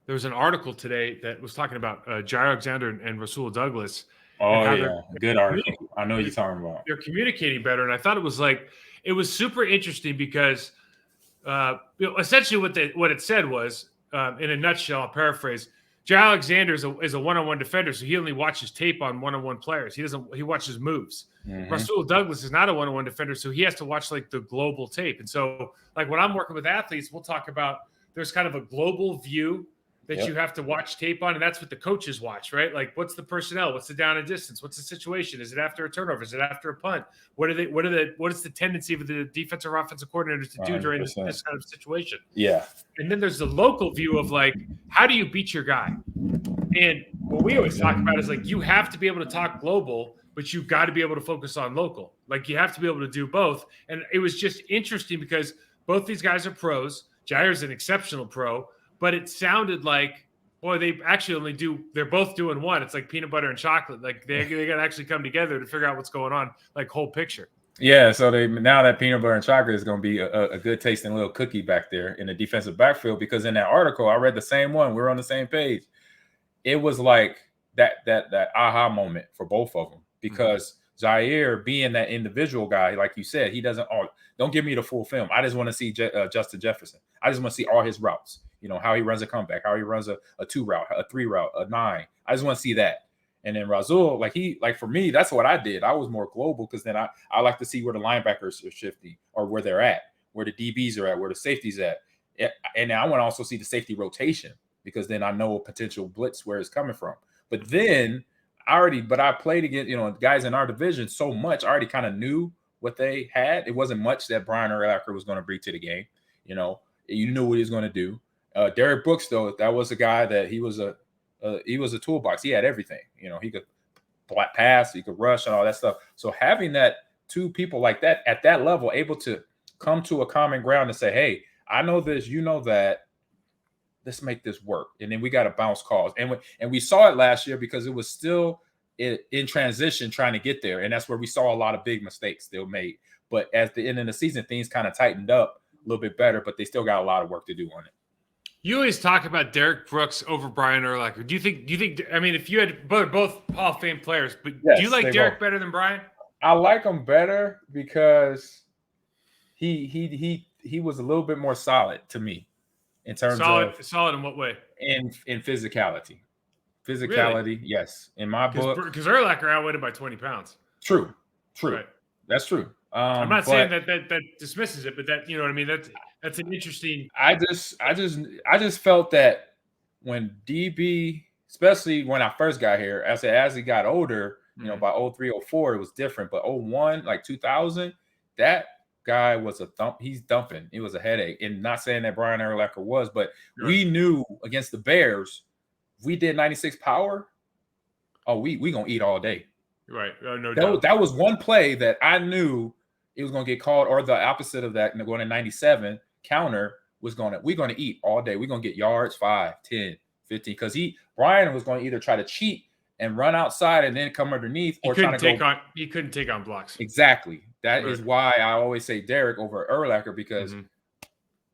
there was an article today that was talking about Jair Alexander and Rasul Douglas and Oh how yeah, good article. I know what you're talking about. they're communicating better. And I thought it was super interesting because essentially what it said was, in a nutshell, I'll paraphrase. Jair Alexander is a one-on-one defender, so he only watches tape on one-on-one players. He watches moves. Hmm. Rasul Douglas is not a one-on-one defender, so he has to watch like the global tape. And so, like when I'm working with athletes, we'll talk about there's kind of a global view that you Yep. have to watch tape on, and that's what the coaches watch, right? Like, what's the personnel? What's the down and distance? What's the situation? Is it after a turnover? Is it after a punt? What is the tendency of the defensive or offensive coordinators to do during this 100%. kind of situation? Yeah. And then there's the local view of like, how do you beat your guy? And what we always talk about is like, you have to be able to talk global, but you got to be able to focus on local. Like, you have to be able to do both. And it was just interesting because both these guys are pros. Jair's an exceptional pro, but it sounded like, boy, they actually they're both doing one. It's like peanut butter and chocolate. Like they got to actually come together to figure out what's going on, like whole picture. Yeah, so they now that peanut butter and chocolate is going to be a good tasting little cookie back there in the defensive backfield, because in that article I read the same one. We're on the same page. It was like that aha moment for both of them, because Jair, being that individual guy, like you said, he doesn't. Oh, don't give me the full film. I just want to see Justin Jefferson. I just want to see all his routes. You know, how he runs a comeback, how he runs a 2 route, a 3 route, a 9. I just want to see that. And then Rasul, like for me, that's what I did. I was more global, because then I like to see where the linebackers are shifting, or where they're at, where the DBs are at, where the safety's at. And I want to also see the safety rotation, because then I know a potential blitz where it's coming from. But then I played against, guys in our division so much. I already kind of knew what they had. It wasn't much that Brian Urlacher was going to bring to the game. You knew what he was going to do. Derek Brooks, though, that was a guy that he was a toolbox. He had everything. He could pass, he could rush, and all that stuff. So having that two people like that at that level, able to come to a common ground and say, "Hey, I know this, you know that. Let's make this work." And then we got to bounce calls, and we saw it last year because it was still in transition, trying to get there, and that's where we saw a lot of big mistakes still made. But at the end of the season, things kind of tightened up a little bit better, but they still got a lot of work to do on it. You always talk about Derek Brooks over Brian Urlacher. Do you think? I mean, if you had both Hall of Fame players, but Yes, do you like Derek better than Brian? I like him better because he was a little bit more solid to me in terms of solid in what way? In physicality. Really? Yes. In my book, because Urlacher outweighed him by 20 pounds. True. Right. That's true. I'm not saying that dismisses it, but that, you know what I mean. That's an interesting. I just felt that when DB, especially when I first got here, as he got older, by 03, 04, it was different. But 01, like 2000, that guy was a thump. He's dumping. It was a headache. And not saying that Brian Urlacher was, but we knew against the Bears, if we did 96 power, we gonna eat all day. Right. No doubt. That was one play that I knew it was gonna get called, or the opposite of that, going to 97 counter we're gonna eat all day. We're gonna get yards, 5, 10, 15. Because Brian was gonna either try to cheat and run outside and then come underneath, or he couldn't take on blocks. Exactly. That is why I always say Derek over Urlacher, because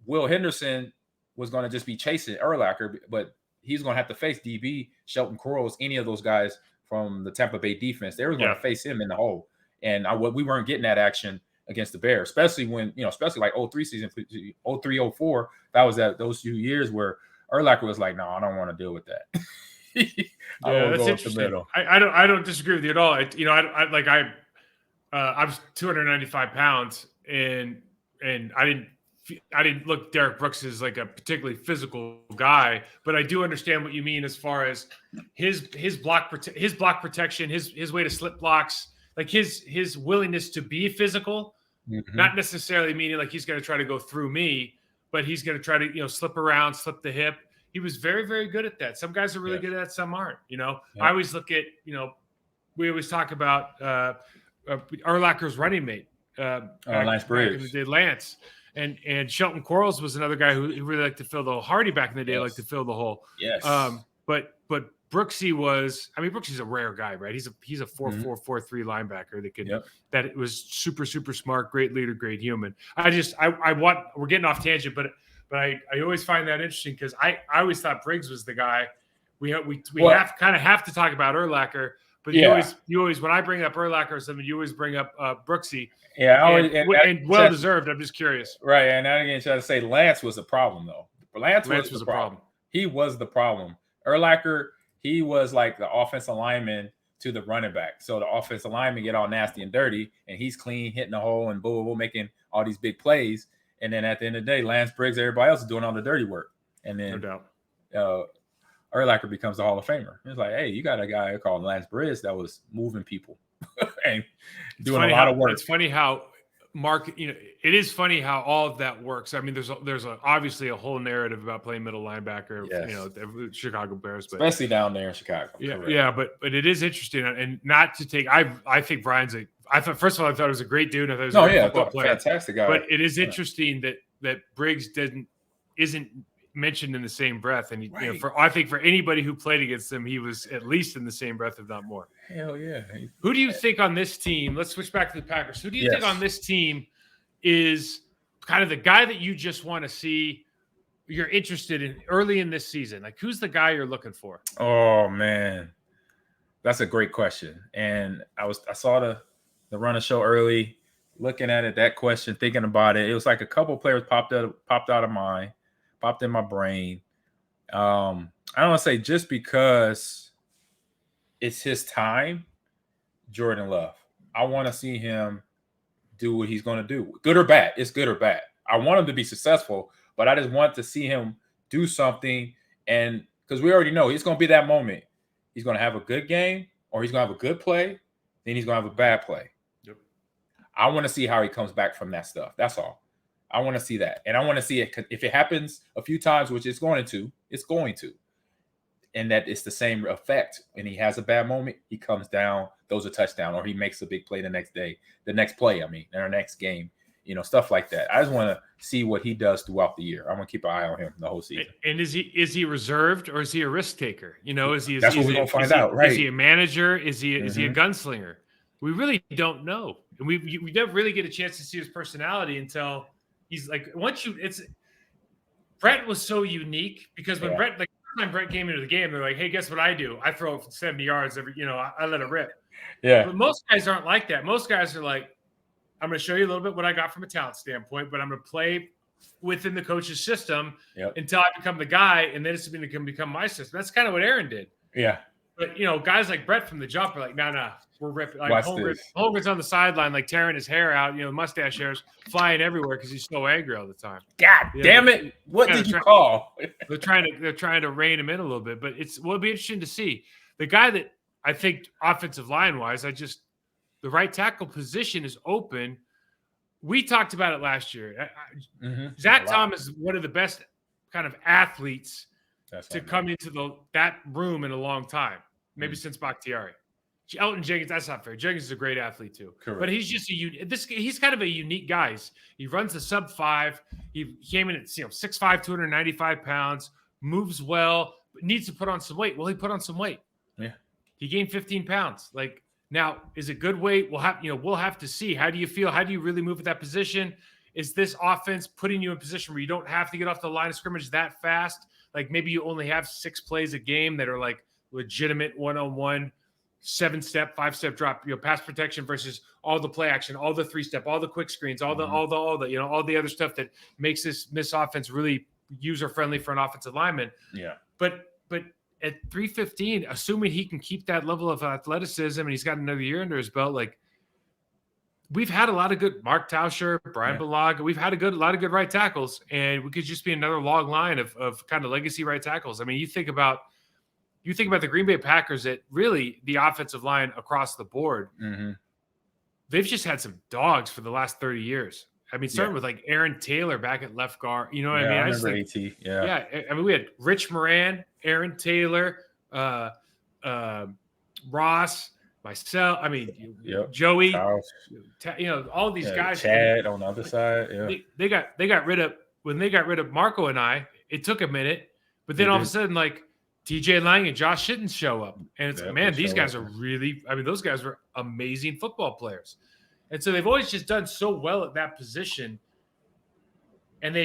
Will Henderson was going to just be chasing Urlacher, but he's going to have to face DB, Shelton Quarles, any of those guys from the Tampa Bay defense. They were going to face him in the hole. And we weren't getting that action against the Bears, especially when, especially like 03 season, 03, 04, that was those few years where Urlacher was like, no, I don't want to deal with that. That's interesting. I don't disagree with you at all. I was 295 pounds, and I didn't look Derek Brooks as like a particularly physical guy, but I do understand what you mean as far as his block protection, his way to slip blocks, like his willingness to be physical, not necessarily meaning like he's going to try to go through me, but he's going to try to slip around, slip the hip. He was very, very good at that. Some guys are really good at that, some aren't. I always look at we always talk about Urlacher's running mate, Lance Briggs, Lance. And Shelton Quarles was another guy who really liked to fill the hole. Hardy back in the day liked to fill the hole. Yes. But Brooksy Brooksy's a rare guy, right? He's a 4.4, 4.3 linebacker that was super, super smart, great leader, great human. We're getting off tangent, but But I always find that interesting because I always thought Briggs was the guy. We Well, have to talk about Urlacher, but Yeah. you always when I bring up Urlacher or something, you always bring up Brooksy. Yeah, I And, always, and well deserved. I'm just curious. right. And now again, try to say Lance was the problem though. Lance was a the problem. He was the problem. Urlacher, he was like the offensive lineman to the running back. So the offensive lineman get all nasty and dirty, and he's clean, hitting the hole and boo, making all these big plays. And then at the end of the day, Lance Briggs, everybody else is doing all the dirty work. And then No doubt. Urlacher becomes a Hall of Famer. It's like, hey, you got a guy called Lance Briggs that was moving people and doing a lot of work. It's funny how it is funny how all of that works. I mean, there's obviously a whole narrative about playing middle linebacker, the Chicago Bears, but especially down there in Chicago. Yeah, but it is interesting, and not to take. I think Brian's first of all, I thought he was a great dude. I thought he was a great football player, fantastic guy. But it is interesting that Briggs isn't mentioned in the same breath, and I think for anybody who played against him, he was at least in the same breath, if not more. Hell yeah! Who do you think on this team? Let's switch back to the Packers. Who do you think on this team is kind of the guy that you just want to see? You're interested in early in this season. Like, who's the guy you're looking for? Oh man, that's a great question. And I saw the run of show early, looking at it, that question, thinking about it. It was like a couple players popped out of mine. Popped in my brain. I don't want to say just because it's his time, Jordan Love. I want to see him do what he's going to do. Good or bad. It's good or bad. I want him to be successful, but I just want to see him do something. And because we already know it's going to be that moment. He's going to have a good game or he's going to have a good play. Then he's going to have a bad play. Yep. I want to see how he comes back from that stuff. That's all. I want to see that. And I want to see it if it happens a few times, which it's going to. And that it's the same effect. When he has a bad moment, he comes down, throws a touchdown, or he makes a big play the next play, in our next game, stuff like that. I just want to see what he does throughout the year. I'm going to keep an eye on him the whole season. And is he reserved or is he a risk taker? That's what we're going to find out, right? Is he a manager? Is he a gunslinger? We really don't know. And we never really get a chance to see his personality until he's like, Brett was so unique because when Brett, like the time Brett came into the game, they're like, hey, guess what I do? I throw it 70 yards I let it rip. Yeah. But most guys aren't like that. Most guys are like, I'm going to show you a little bit what I got from a talent standpoint, but I'm going to play within the coach's system until I become the guy, and then it's going to become my system. That's kind of what Aaron did. Yeah. But, guys like Brett from the jump are like, no, we're ripping. Like Holmgren's on the sideline, like tearing his hair out, mustache hairs flying everywhere because he's so angry all the time. God damn it. What did you call? They're trying to rein him in a little bit, but it'll be interesting to see. The guy that I think offensive line-wise, the right tackle position is open. We talked about it last year. Zach Thomas is one of the best kind of athletes to come into that room in a long time, maybe since Bakhtiari. Elton Jenkins, that's not fair. Jenkins is a great athlete too. Correct. But he's just he's kind of a unique guy. He runs the sub-5. He came in at 6'5", 295 pounds, moves well, but needs to put on some weight. Well, he put on some weight. Yeah. He gained 15 pounds. Like, now, is it good weight? We'll have to see. How do you feel? How do you really move at that position? Is this offense putting you in a position where you don't have to get off the line of scrimmage that fast? Like, maybe you only have 6 plays a game that are like legitimate 1-on-1, 7-step, 5-step drop, pass protection versus all the play action, all the 3-step, all the quick screens, all the all the other stuff that makes this offense really user friendly for an offensive lineman. Yeah. But at 315, assuming he can keep that level of athleticism and he's got another year under his belt, like, we've had a lot of good Mark Tauscher, Brian Bulaga. We've had a lot of good right tackles, and we could just be another long line of kind of legacy right tackles. I mean, you think about the Green Bay Packers, that really the offensive line across the board, they've just had some dogs for the last 30 years. I mean, starting with like Aaron Taylor back at left guard. You know what I mean? I remember AT. Yeah. I mean, we had Rich Moran, Aaron Taylor, Ross, myself. I mean, Joey. Charles. All these guys. Chad on the other side. Yeah. They got rid of Marco and I. It took a minute, but then all of a sudden, like, TJ Lang and Josh Shitten show up. And it's like, man, these guys are really, those guys were amazing football players. And so they've always just done so well at that position. And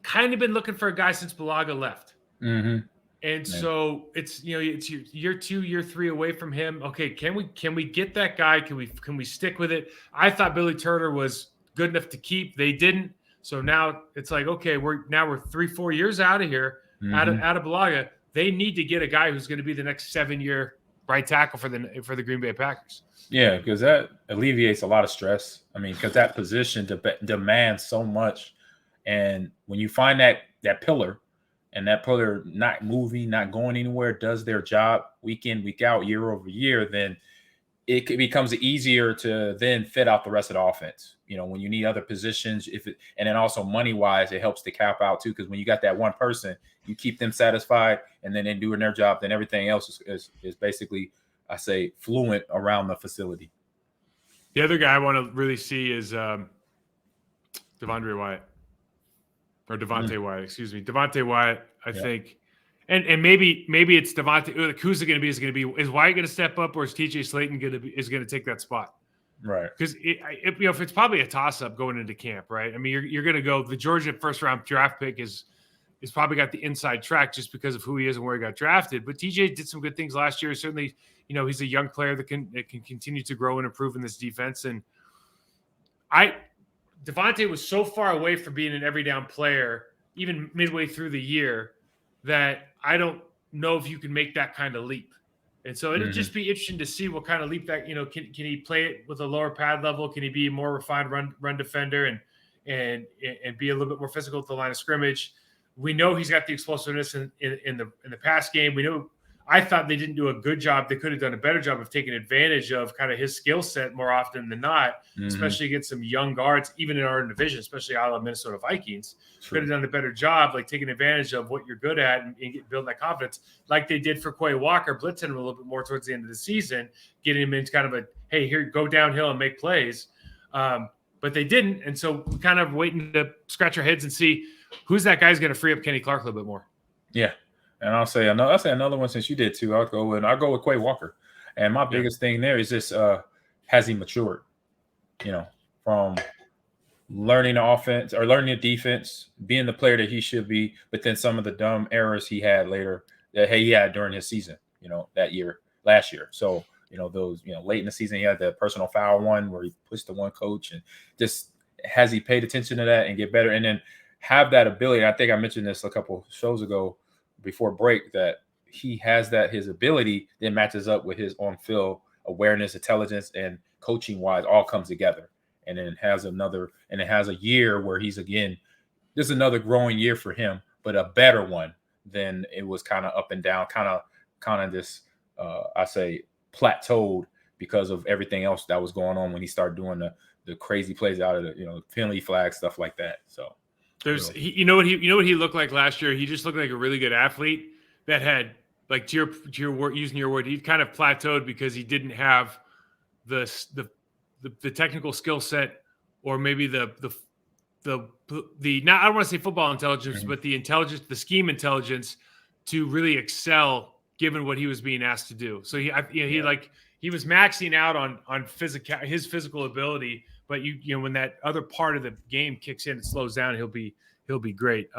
kind of been looking for a guy since Balaga left. Mm-hmm. And so it's it's year 2, year 3 away from him. Okay, can we get that guy? Can we stick with it? I thought Billy Turner was good enough to keep. They didn't. So now it's like, okay, we're 3-4 years out of here, out of Balaga. They need to get a guy who's going to be the next 7-year right tackle for the Green Bay Packers. Yeah, because that alleviates a lot of stress. I mean, because that position demands so much, and when you find that pillar, and that pillar not moving, not going anywhere, does their job week in, week out, year over year, then it becomes easier to then fit out the rest of the offense. When you need other positions, and then also money wise, it helps to cap out too. Because when you got that one person, you keep them satisfied, and then they're doing their job. Then everything else is basically, I say, fluent around the facility. The other guy I want to really see is Devondre Wyatt. Or Devontae Wyatt, excuse me. Devontae Wyatt, I think. And maybe it's Devontae. Who's it going to be? Is Wyatt going to step up, or is TJ Slayton going to take that spot? Right. Because if it's probably a toss-up going into camp, right? I mean, you're going to go. The Georgia first-round draft pick is probably got the inside track just because of who he is and where he got drafted. But TJ did some good things last year. Certainly, he's a young player that can continue to grow and improve in this defense. And Devontae was so far away from being an every down player, even midway through the year, that I don't know if you can make that kind of leap. And so it'll just be interesting to see what kind of leap that, can he play it with a lower pad level? Can he be a more refined run defender and be a little bit more physical at the line of scrimmage? We know he's got the explosiveness in the pass game. We know I thought they didn't do a good job. They could have done a better job of taking advantage of kind of his skill set more often than not, especially against some young guards, even in our division, especially out of Minnesota Vikings. True. Could have done a better job, like taking advantage of what you're good at and building that confidence, like they did for Quay Walker, blitzing him a little bit more towards the end of the season, getting him into kind of a, hey, here, go downhill and make plays. But they didn't. And so we're kind of waiting to scratch our heads and see who's that guy's going to free up Kenny Clark a little bit more. Yeah. And I'll say another one since you did too. I'll go with Quay Walker. And my biggest thing there is just has he matured? From learning the offense or learning the defense, being the player that he should be, but then some of the dumb errors he had later that he had during his season, last year. So, those, late in the season he had the personal foul one where he pushed the one coach, and just has he paid attention to that and get better, and then have that ability. I think I mentioned this a couple shows ago before break, that he has his ability then matches up with his on-field awareness, intelligence, and coaching wise all comes together. And then has a year where he's again, this is another growing year for him, but a better one than it was kind of up and down, kind of this, I say, plateaued because of everything else that was going on when he started doing the crazy plays out of the, penalty flag, stuff like that. So what he looked like last year. He just looked like a really good athlete that had, like, to your word, using your word, he kind of plateaued because he didn't have the technical skill set, or maybe the not, I don't want to say football intelligence, but the intelligence, the scheme intelligence to really excel given what he was being asked to do. So he was maxing out on his physical ability. But when that other part of the game kicks in, it slows down, he'll be great.